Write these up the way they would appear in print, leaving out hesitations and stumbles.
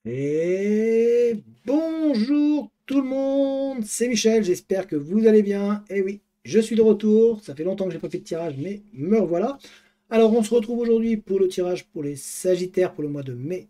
Et bonjour tout le monde, c'est Michel, j'espère que vous allez bien. Et oui, je suis de retour, ça fait longtemps que j'ai pas fait de tirage, mais me revoilà. Alors on se retrouve aujourd'hui pour le tirage pour les Sagittaires pour le mois de mai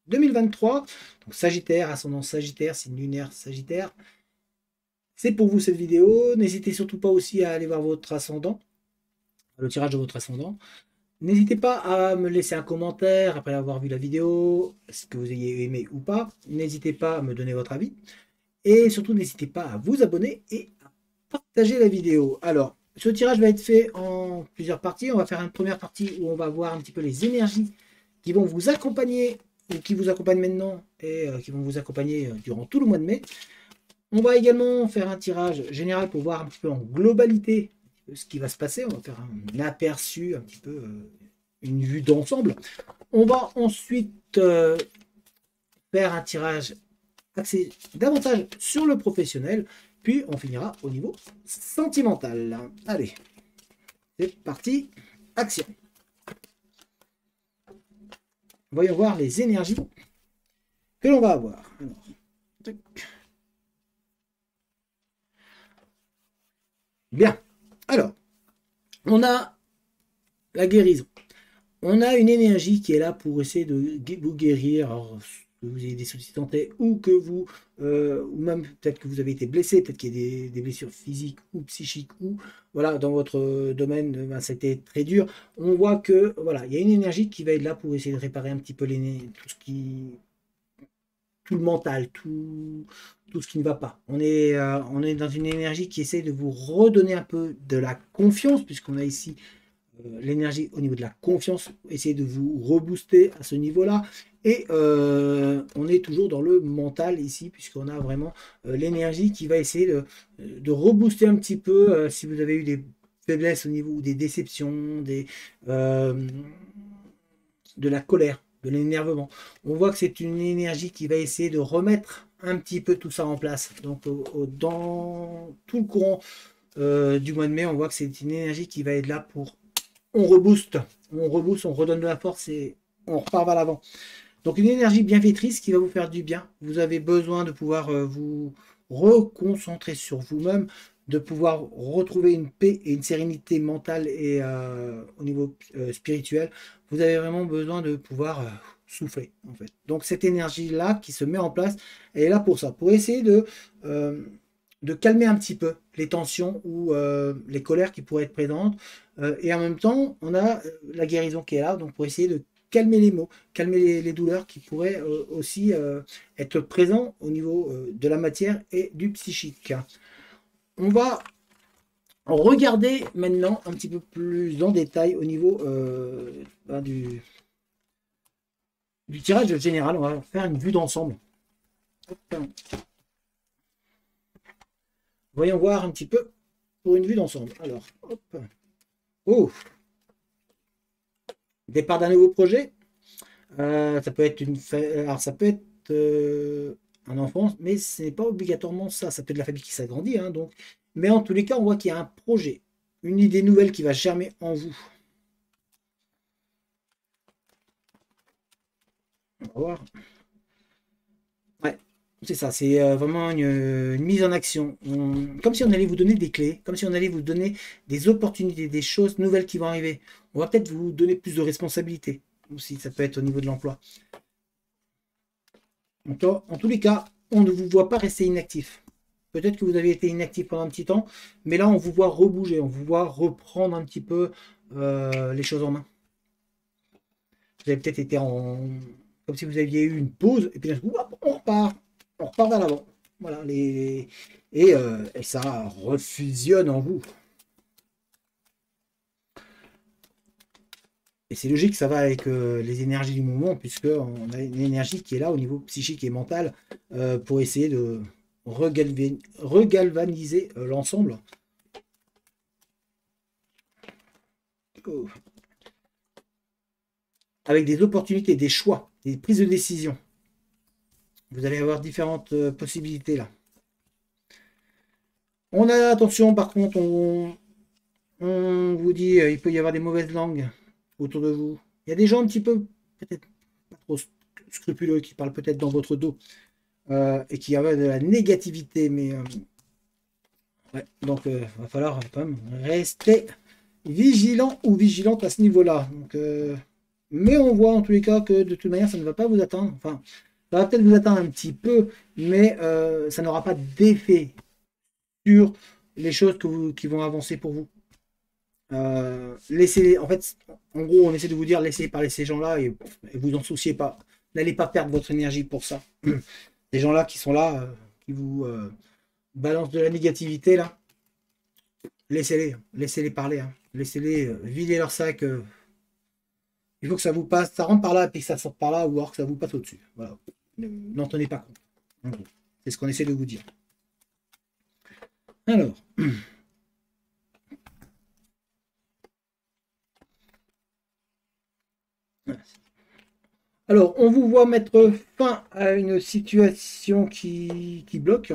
2023. Donc Sagittaire, ascendant Sagittaire, signe lunaire Sagittaire. C'est pour vous cette vidéo, n'hésitez surtout pas aussi à aller voir votre ascendant, le tirage de votre ascendant. N'hésitez pas à me laisser un commentaire après avoir vu la vidéo, ce que vous ayez aimé ou pas. N'hésitez pas à me donner votre avis. Et surtout, n'hésitez pas à vous abonner et à partager la vidéo. Alors, ce tirage va être fait en plusieurs parties. On va faire une première partie où on va voir un petit peu les énergies qui vont vous accompagner ou qui vous accompagnent maintenant et qui vont vous accompagner durant tout le mois de mai. On va également faire un tirage général pour voir un petit peu en globalité ce qui va se passer. On va faire un aperçu, un petit peu une vue d'ensemble. On va ensuite faire un tirage axé davantage sur le professionnel, puis on finira au niveau sentimental. Allez, c'est parti, action. Voyons voir les énergies que l'on va avoir. Alors, bien, alors, on a la guérison. On a une énergie qui est là pour essayer de vous guérir. Alors, que vous ayez des soucis de santé ou que vous, ou même peut-être que vous avez été blessé, peut-être qu'il y a des blessures physiques ou psychiques ou voilà, dans votre domaine, ben, ça a été très dur. On voit que voilà, il y a une énergie qui va être là pour essayer de réparer un petit peu tout ce qui, tout le mental, tout ce qui ne va pas. On est dans une énergie qui essaie de vous redonner un peu de la confiance, puisqu'on a ici l'énergie au niveau de la confiance, essayer de vous rebooster à ce niveau-là. Et on est toujours dans le mental ici, puisqu'on a vraiment l'énergie qui va essayer de rebooster un petit peu si vous avez eu des faiblesses au niveau des déceptions, de la colère, de l'énervement. On voit que c'est une énergie qui va essayer de remettre un petit peu tout ça en place. Donc dans tout le courant du mois de mai, on voit que c'est une énergie qui va être là pour on rebooste, on redonne de la force et on repart vers l'avant. Donc une énergie bienfaitrice qui va vous faire du bien. Vous avez besoin de pouvoir vous reconcentrer sur vous-même, de pouvoir retrouver une paix et une sérénité mentale et au niveau spirituel. Vous avez vraiment besoin de pouvoir souffler en fait. Donc cette énergie-là qui se met en place, elle est là pour ça, pour essayer de calmer un petit peu les tensions ou les colères qui pourraient être présentes. Et en même temps, on a la guérison qui est là, donc pour essayer de calmer les maux, calmer les douleurs qui pourraient aussi être présents au niveau de la matière et du psychique. On va regarder maintenant un petit peu plus en détail au niveau du tirage général. On va faire une vue d'ensemble. Voyons voir un petit peu pour une vue d'ensemble. Alors, hop. Oh, départ d'un nouveau projet. Ça peut être alors ça peut être un enfant, mais ce n'est pas obligatoirement ça. Ça peut être la famille qui s'agrandit, hein, donc. Mais en tous les cas, on voit qu'il y a un projet, une idée nouvelle qui va germer en vous. On va voir. Ouais, c'est ça. C'est vraiment une mise en action. Comme si on allait vous donner des clés, comme si on allait vous donner des opportunités, des choses nouvelles qui vont arriver. On va peut-être vous donner plus de responsabilités aussi. Ça peut être au niveau de l'emploi. En tous les cas, on ne vous voit pas rester inactif. Peut-être que vous avez été inactif pendant un petit temps, mais là, on vous voit rebouger, on vous voit reprendre un petit peu les choses en main. Vous avez peut-être été comme si vous aviez eu une pause, et puis là, on repart vers l'avant. Voilà, et ça refusionne en vous. Et c'est logique, ça va avec les énergies du moment, puisqu'on a une énergie qui est là au niveau psychique et mental pour essayer de regalvaniser l'ensemble. Oh. Avec des opportunités, des choix, des prises de décision. Vous allez avoir différentes possibilités là. On a attention, par contre, on vous dit il peut y avoir des mauvaises langues autour de vous. Il y a des gens un petit peu, peut-être pas trop scrupuleux, qui parlent peut-être dans votre dos et qui avaient de la négativité. Mais ouais, donc va falloir quand même rester vigilant ou vigilante à ce niveau-là. Donc, mais on voit en tous les cas que de toute manière, ça ne va pas vous atteindre. Enfin, ça va peut-être vous atteindre un petit peu, mais ça n'aura pas d'effet sur les choses qui vont avancer pour vous. Laissez, en fait, en gros, on essaie de vous dire laissez parler ces gens-là et vous en souciez pas. N'allez pas perdre votre énergie pour ça. Ces gens-là qui sont là, qui vous balancent de la négativité là, laissez-les parler, hein. Laissez-les vider leur sac. Il faut que ça vous passe, ça rentre par là et puis que ça sorte par là, ou alors que ça vous passe au-dessus. Voilà. N'en tenez pas compte. En gros, c'est ce qu'on essaie de vous dire. Alors. Alors, on vous voit mettre fin à une situation qui bloque.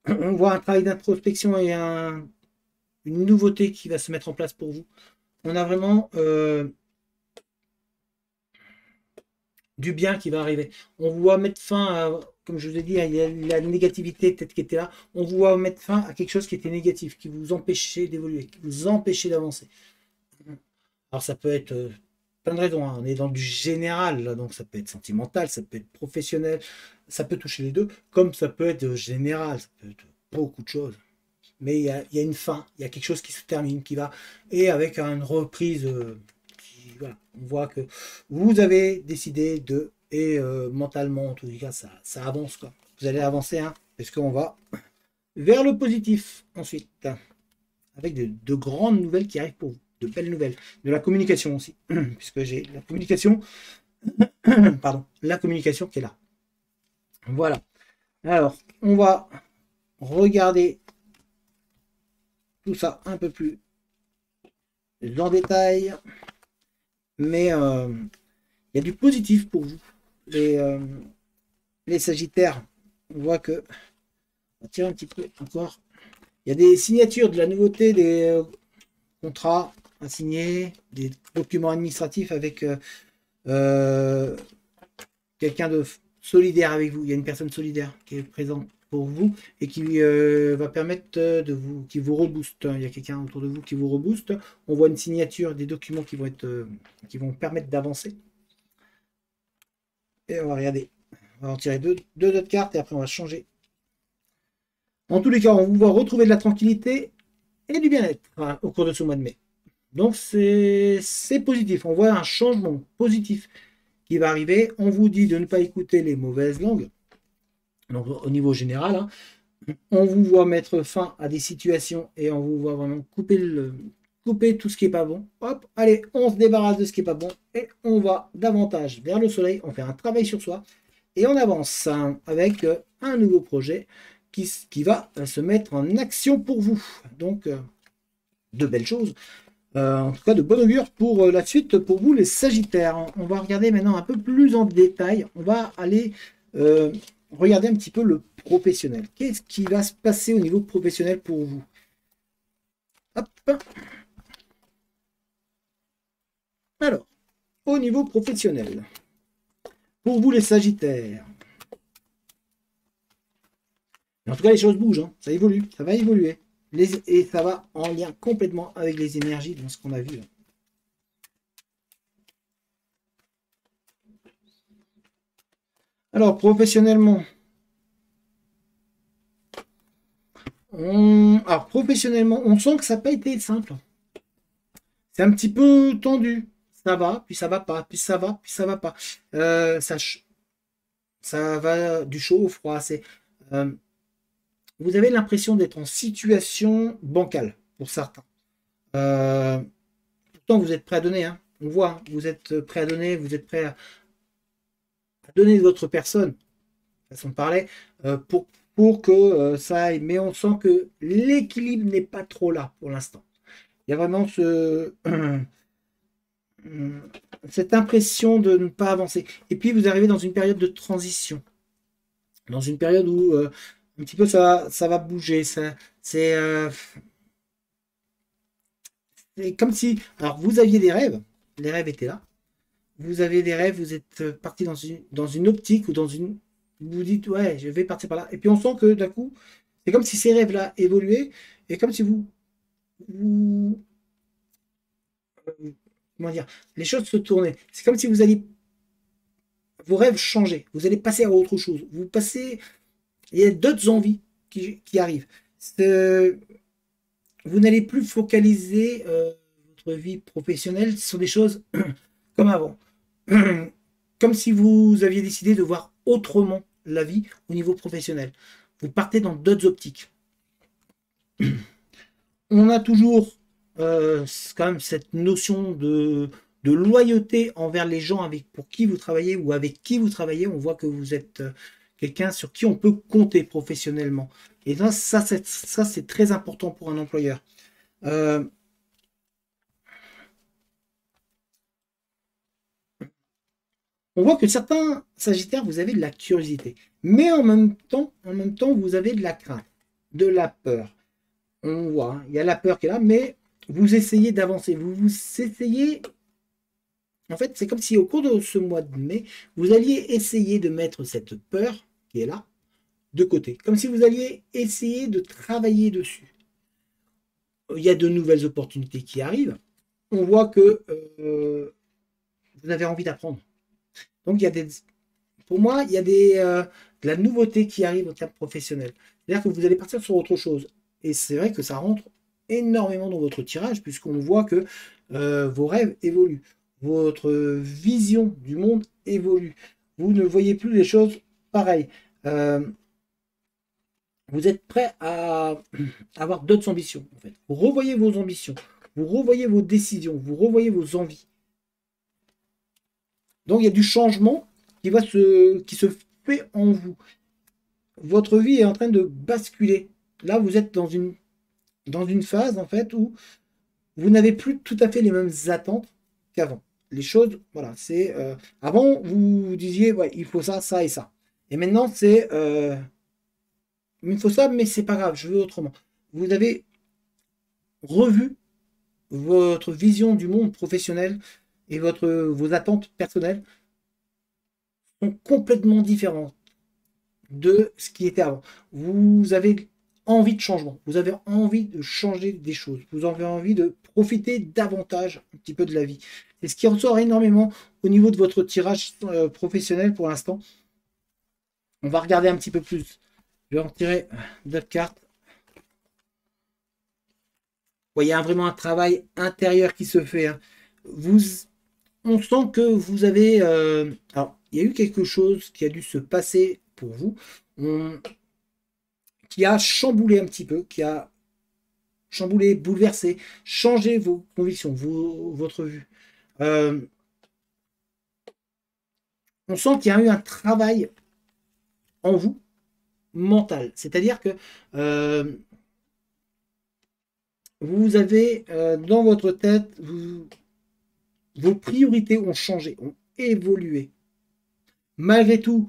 On voit un travail d'introspection et une nouveauté qui va se mettre en place pour vous. On a vraiment du bien qui va arriver. On vous voit mettre fin à, comme je vous ai dit, il y a la négativité peut-être qui était là. On vous voit mettre fin à quelque chose qui était négatif, qui vous empêchait d'évoluer, qui vous empêchait d'avancer. Alors ça peut être plein de raisons, hein. On est dans du général, là, donc ça peut être sentimental, ça peut être professionnel, ça peut toucher les deux, comme ça peut être général, ça peut être beaucoup de choses. Mais il y a une fin, il y a quelque chose qui se termine, qui va, et avec une reprise, voilà, on voit que vous avez décidé et mentalement, en tout cas, ça avance, quoi. Vous allez avancer, hein, parce qu'on va vers le positif ensuite, avec de grandes nouvelles qui arrivent pour vous, de belles nouvelles, de la communication aussi, puisque j'ai la communication, pardon, la communication qui est là. Voilà. Alors, on va regarder tout ça un peu plus en détail, mais il y a du positif pour vous. Les Sagittaires, on voit que, on va tirer un petit peu encore, il y a des signatures de la nouveauté, des contrats à signer, des documents administratifs avec quelqu'un de solidaire avec vous. Il y a une personne solidaire qui est présente pour vous et qui va permettre qui vous rebooste. Il y a quelqu'un autour de vous qui vous rebooste. On voit une signature des documents qui vont permettre d'avancer. Et on va regarder. On va en tirer deux autres cartes et après on va changer. En tous les cas, on vous voit retrouver de la tranquillité et du bien-être au cours de ce mois de mai. Donc c'est positif. On voit un changement positif qui va arriver. On vous dit de ne pas écouter les mauvaises langues. Donc au niveau général, hein, on vous voit mettre fin à des situations et on vous voit vraiment couper tout ce qui n'est pas bon. Hop, allez, on se débarrasse de ce qui n'est pas bon et on va davantage vers le soleil. On fait un travail sur soi et on avance hein, avec un nouveau projet qui va se mettre en action pour vous. Donc de belles choses. En tout cas, de bon augure pour la suite pour vous, les Sagittaires. On va regarder maintenant un peu plus en détail. On va aller regarder un petit peu le professionnel. Qu'est-ce qui va se passer au niveau professionnel pour vous? Hop. Alors, au niveau professionnel, pour vous, les Sagittaires. En tout cas, les choses bougent. Hein. Ça évolue. Ça va évoluer. Et ça va en lien complètement avec les énergies dans ce qu'on a vu. Alors, professionnellement, on sent que ça n'a pas été simple. C'est un petit peu tendu. Ça va, puis ça va pas, puis ça va, puis ça va pas. Ça va du chaud au froid. Vous avez l'impression d'être en situation bancale pour certains. Pourtant, vous êtes prêt à donner. Hein. On voit, hein, vous êtes prêt à donner, vous êtes prêt à donner d'autres personnes, façon de parler, pour que ça aille. Mais on sent que l'équilibre n'est pas trop là pour l'instant. Il y a vraiment cette impression de ne pas avancer. Et puis, vous arrivez dans une période de transition. Dans une période où un petit peu ça va bouger. C'est comme si... Alors, vous aviez des rêves. Les rêves étaient là. vous avez des rêves, vous êtes parti dans une optique ou dans une... Vous vous dites, ouais, je vais partir par là. Et puis on sent que d'un coup, c'est comme si ces rêves-là évoluaient et comme si vous comment dire, les choses se tournaient. C'est comme si vous alliez, vos rêves changeaient. Vous allez passer à autre chose. Vous passez, il y a d'autres envies qui arrivent. Vous n'allez plus focaliser votre vie professionnelle sur des choses comme avant. Comme si vous aviez décidé de voir autrement la vie au niveau professionnel. Vous partez dans d'autres optiques. On a toujours quand même cette notion de loyauté envers les gens pour qui vous travaillez ou avec qui vous travaillez. On voit que vous êtes quelqu'un sur qui on peut compter professionnellement. Et là, ça c'est très important pour un employeur. Euh, on voit que certains Sagittaires, vous avez de la curiosité, mais en même temps, vous avez de la crainte, de la peur. On voit, hein, il y a la peur qui est là, mais vous essayez d'avancer, vous essayez. En fait, c'est comme si au cours de ce mois de mai, vous alliez essayer de mettre cette peur qui est là de côté, comme si vous alliez essayer de travailler dessus. Il y a de nouvelles opportunités qui arrivent. On voit que vous avez envie d'apprendre. Donc, pour moi, il y a de la nouveauté qui arrive au terme professionnel. C'est-à-dire que vous allez partir sur autre chose. Et c'est vrai que ça rentre énormément dans votre tirage, puisqu'on voit que vos rêves évoluent. Votre vision du monde évolue. Vous ne voyez plus les choses pareilles. Vous êtes prêt à avoir d'autres ambitions. En fait. Vous revoyez vos ambitions, vous revoyez vos décisions, vous revoyez vos envies. Donc il y a du changement qui se fait en vous. Votre vie est en train de basculer. Là, vous êtes dans une phase en fait où vous n'avez plus tout à fait les mêmes attentes qu'avant. Les choses, voilà, c'est avant vous disiez ouais, il faut ça, ça et ça. Et maintenant c'est il faut ça, mais c'est pas grave, je veux autrement. Vous avez revu votre vision du monde professionnel et vos attentes personnelles sont complètement différentes de ce qui était avant. Vous avez envie de changement, vous avez envie de changer des choses, vous avez envie de profiter davantage un petit peu de la vie. C'est ce qui ressort énormément au niveau de votre tirage professionnel pour l'instant. On va regarder un petit peu plus. Je vais en tirer d'autres cartes. Ouais, il y a vraiment un travail intérieur qui se fait. Hein. On sent que vous avez... alors, il y a eu quelque chose qui a dû se passer pour vous, qui a chamboulé un petit peu, qui a chamboulé, bouleversé, changé vos convictions, votre vue. On sent qu'il y a eu un travail en vous mental. C'est-à-dire que vous avez dans votre tête, vos priorités ont changé, ont évolué. Malgré tout,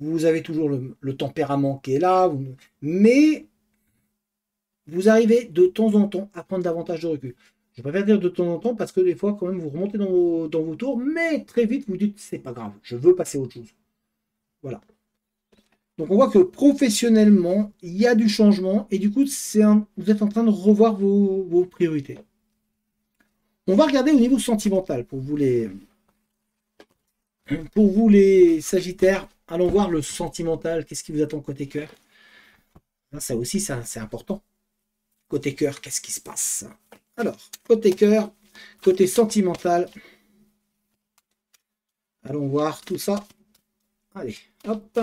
vous avez toujours le tempérament qui est là, mais vous arrivez de temps en temps à prendre davantage de recul. Je préfère dire de temps en temps parce que des fois, quand même, vous remontez dans vos tours, mais très vite, vous dites, c'est pas grave, je veux passer à autre chose. Voilà. Donc on voit que professionnellement, il y a du changement et du coup, vous êtes en train de revoir vos priorités. On va regarder au niveau sentimental pour vous les Sagittaires. Allons voir le sentimental. Qu'est-ce qui vous attend côté cœur? Ça aussi, c'est important. Côté cœur, qu'est-ce qui se passe? Alors, côté cœur, côté sentimental. Allons voir tout ça. Allez, hop.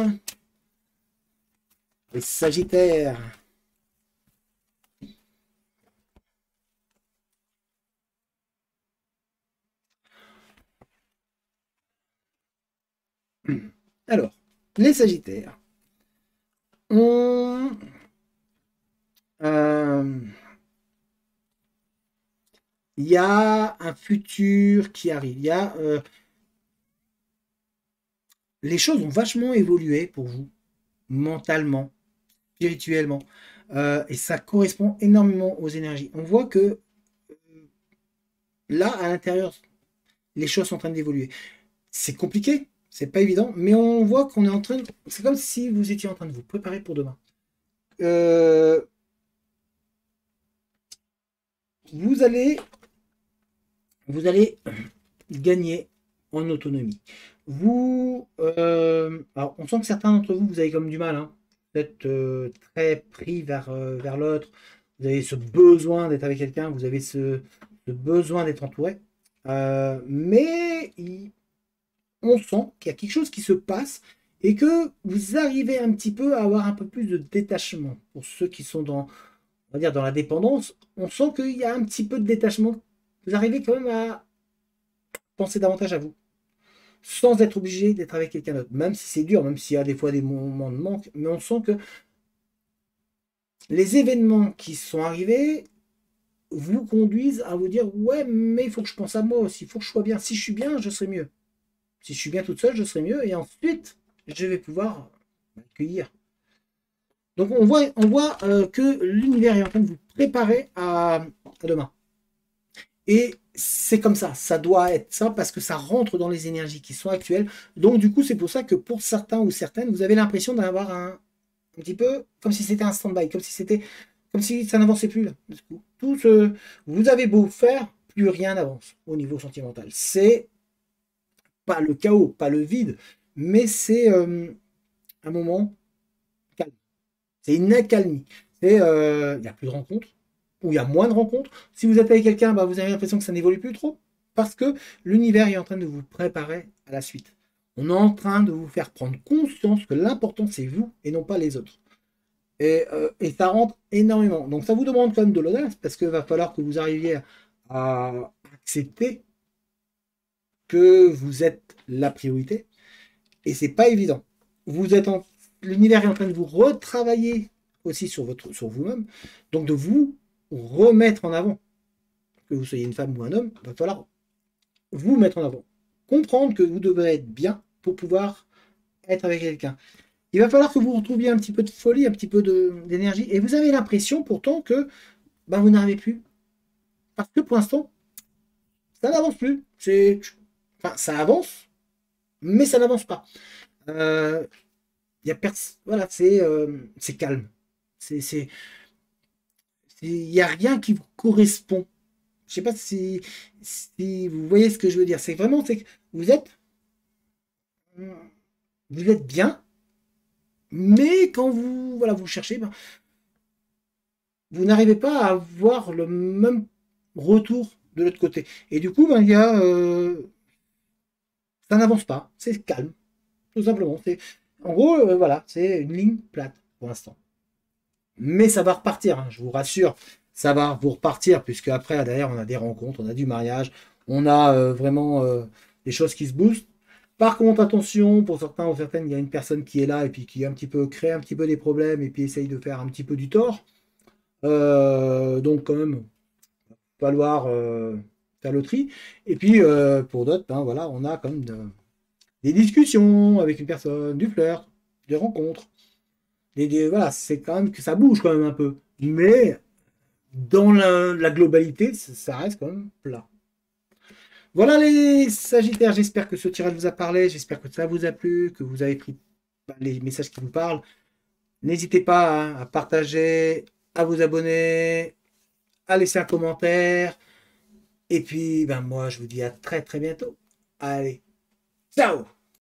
Les Sagittaires. Alors, les Sagittaires. On... il y a un futur qui arrive. Les choses ont vachement évolué pour vous, mentalement, spirituellement. Et ça correspond énormément aux énergies. On voit que là, à l'intérieur, les choses sont en train d'évoluer. C'est compliqué, c'est pas évident, mais on voit qu'on est en train de... C'est comme si vous étiez en train de vous préparer pour demain. Euh, vous allez, vous allez gagner en autonomie. Alors, on sent que certains d'entre vous, vous avez comme du mal, hein. Vous êtes très pris vers l'autre. Vous avez ce besoin d'être avec quelqu'un, vous avez ce besoin d'être entouré. On sent qu'il y a quelque chose qui se passe et que vous arrivez un petit peu à avoir un peu plus de détachement. Pour ceux qui sont dans, on va dire, dans la dépendance, on sent qu'il y a un petit peu de détachement. Vous arrivez quand même à penser davantage à vous, sans être obligé d'être avec quelqu'un d'autre. Même si c'est dur, même s'il y a des fois des moments de manque, mais on sent que les événements qui sont arrivés vous conduisent à vous dire ouais, mais il faut que je pense à moi aussi, il faut que je sois bien. Si je suis bien, je serai mieux. Si je suis bien toute seule, je serai mieux. Et ensuite, je vais pouvoir m'accueillir. Donc on voit que l'univers est en train de vous préparer à demain. Et c'est comme ça doit être ça parce que ça rentre dans les énergies qui sont actuelles. Donc du coup, c'est pour ça que pour certains ou certaines, vous avez l'impression d'avoir un petit peu comme si c'était un stand-by, comme si ça n'avançait plus là. Du coup, vous avez beau faire, plus rien n'avance au niveau sentimental. C'est pas le chaos, pas le vide, mais c'est un moment calme. C'est une accalmie. Il n'y a plus de rencontres, ou il y a moins de rencontres. Si vous êtes avec quelqu'un, bah, vous avez l'impression que ça n'évolue plus trop, parce que l'univers est en train de vous préparer à la suite. On est en train de vous faire prendre conscience que l'important, c'est vous et non pas les autres. Et ça rentre énormément. Donc ça vous demande quand même de l'audace, parce qu'il va falloir que vous arriviez à accepter que vous êtes la priorité. Et c'est pas évident. L'univers est en train de vous retravailler aussi sur vous-même, donc de vous remettre en avant. Que vous soyez une femme ou un homme, il va falloir vous mettre en avant. Comprendre que vous devez être bien pour pouvoir être avec quelqu'un. Il va falloir que vous retrouviez un petit peu de folie, un petit peu d'énergie. Et vous avez l'impression pourtant que vous n'arrivez plus. Parce que pour l'instant, ça n'avance plus. Enfin, ça avance, mais ça n'avance pas. Euh, voilà, c'est calme. Il n'y a rien qui vous correspond. Je sais pas si vous voyez ce que je veux dire. C'est que vous êtes, vous êtes bien, mais quand vous cherchez, vous n'arrivez pas à avoir le même retour de l'autre côté. Et du coup, ça n'avance pas. C'est calme, tout simplement. En gros, voilà, c'est une ligne plate pour l'instant. Mais ça va repartir, hein, je vous rassure. Ça va vous repartir, puisque après, derrière, on a des rencontres, on a du mariage, on a vraiment des choses qui se boostent. Par contre, attention, pour certains ou certaines, il y a une personne qui est là et puis qui un petit peu crée un petit peu des problèmes et puis essaye de faire un petit peu du tort. Donc quand même, il va falloir faire le tri. Et puis pour d'autres, voilà, on a quand même des discussions avec une personne, du flirt, des rencontres. Voilà, c'est quand même que ça bouge quand même un peu. Mais dans la globalité, ça reste quand même plat. Voilà les Sagittaires, j'espère que ce tirage vous a parlé, j'espère que ça vous a plu, que vous avez pris les messages qui vous parlent. N'hésitez pas hein, à partager, à vous abonner, à laisser un commentaire. Et puis, moi, je vous dis à très très bientôt. Allez, ciao!